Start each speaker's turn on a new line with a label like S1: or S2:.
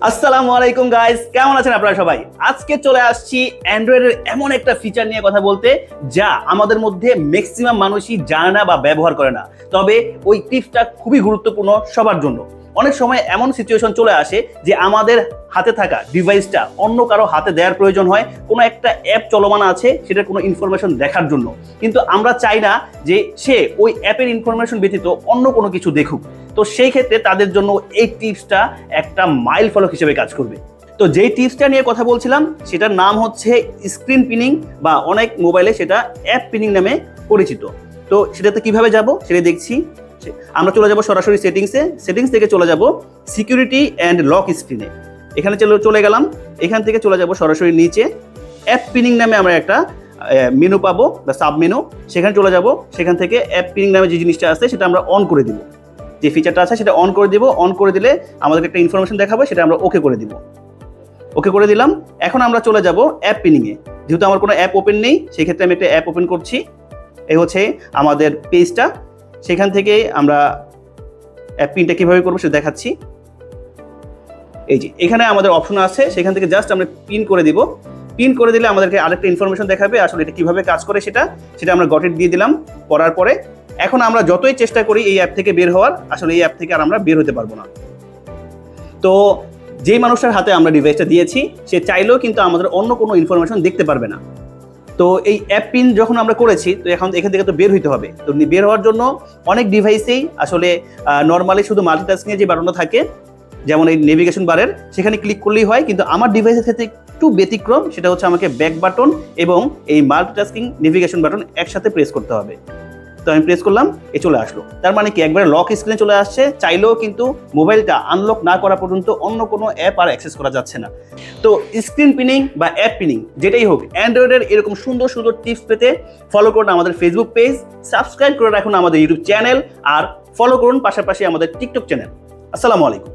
S1: আসসালামু আলাইকুম গাইস, কেমন আছেন আপনারা সবাই? আজকে চলে আসছি অ্যান্ড্রয়েডের এমন একটা ফিচার নিয়ে কথা বলতে, যা আমাদের মধ্যে ম্যাক্সিমাম মানুষই জানে না বা ব্যবহার করে না। তবে ওই টিপসটা খুবই গুরুত্বপূর্ণ সবার জন্য। অনেক সময় এমন সিচুয়েশন চলে আসে যে আমাদের হাতে থাকা ডিভাইসটা অন্য কারো হাতে দেওয়ার প্রয়োজন হয়, কোনো একটা অ্যাপ চলমান আছে সেটার কোনো ইনফরমেশন দেখার জন্য, কিন্তু আমরা চাই না যে সে ওই অ্যাপের ইনফরমেশন ব্যতীত অন্য কোনো কিছু দেখুক। তো সেই ক্ষেত্রে তাদের জন্য এই টিপসটা একটা মাইল ফলক হিসেবে কাজ করবে। তো যেই টিপসটা নিয়ে কথা বলছিলাম সেটার নাম হচ্ছে স্ক্রিন পিনিং, বা অনেক মোবাইলে সেটা অ্যাপ পিনিং নামে পরিচিত। তো সেটাতে কিভাবে যাব সেটা দেখছি। আমরা চলে যাব সরাসরি সেটিংস থেকে চলে যাব সিকিউরিটি অ্যান্ড লক স্ক্রিনে। এখানে চলে গেলাম। এখান থেকে চলে যাব সরাসরি নিচে অ্যাপ পিনিং নামে আমরা একটা মেনু পাবো বা সাব মেনু, সেখানে চলে যাব। সেখান থেকে অ্যাপ পিনিং নামে যে জিনিসটা আছে সেটা আমরা অন করে দিব। যে ফিচারটা আছে সেটা অন করে দিব। অন করে দিলে আমাদেরকে একটা ইনফরমেশন দেখাবে, সেটা আমরা ওকে করে দিব। ওকে করে দিলাম। এখন আমরা চলে যাব অ্যাপ পিনিংয়ে। যেহেতু আমার কোনো অ্যাপ ওপেন নেই, সেই ক্ষেত্রে আমি একটা অ্যাপ ওপেন করছি। এই হচ্ছে আমাদের পেজটা। সেখান থেকে আমরা অ্যাপ পিনটা কীভাবে করবো সেটা দেখাচ্ছি। এই যে এখানে আমাদের অপশন আছে, সেখান থেকে জাস্ট আমরা পিন করে দিব। পিন করে দিলে আমাদেরকে আরেকটা ইনফরমেশন দেখাবে, আসলে এটা কীভাবে কাজ করে সেটা আমরা গট ইট দিয়ে দিলাম। করার পরে এখন আমরা যতই চেষ্টা করি এই অ্যাপ থেকে বের হওয়ার, আসলে এই অ্যাপ থেকে আর আমরা বের হতে পারবো না। তো যেই মানুষটার হাতে আমরা ডিভাইসটা দিয়েছি সে চাইলেও কিন্তু আমাদের অন্য কোনো ইনফরমেশন দেখতে পারবে না। তো এই অ্যাপ পিন যখন আমরা করেছি, তো এখন এখান থেকে তো বের হইতে হবে। তো বের হওয়ার জন্য অনেক ডিভাইসেই আসলে নর্মালি শুধু মাল্টিটাস্কিংয়ে যে বাটনটা থাকে, যেমন এই নেভিগেশন বারের, সেখানে ক্লিক করলেই হয়। কিন্তু আমার ডিভাইসের ক্ষেত্রে একটু ব্যতিক্রম, সেটা হচ্ছে আমাকে ব্যাক বাটন এবং এই মাল্টিটাস্কিং নেভিগেশন বাটন একসাথে প্রেস করতে হবে। তো আমি প্রেস করলাম, চলে আসলো। তার মানে কি একবারে লক স্ক্রিনে চলে আসছে। চাইলেও কিন্তু মোবাইলটা আনলক না করা পর্যন্ত অন্য কোনো অ্যাপ আর অ্যাক্সেস করা যাচ্ছে না। তো স্ক্রিন পিনিং বা অ্যাপ পিনিং যেটাই হোক, অ্যান্ড্রয়েডের এরকম সুন্দর সুন্দর টিপস পেতে ফলো করুন আমাদের ফেসবুক পেজ, সাবস্ক্রাইব করে রাখুন আমাদের ইউটিউব চ্যানেল, আর ফলো করুন পাশাপাশি আমাদের টিকটক চ্যানেল। আসসালামু আলাইকুম।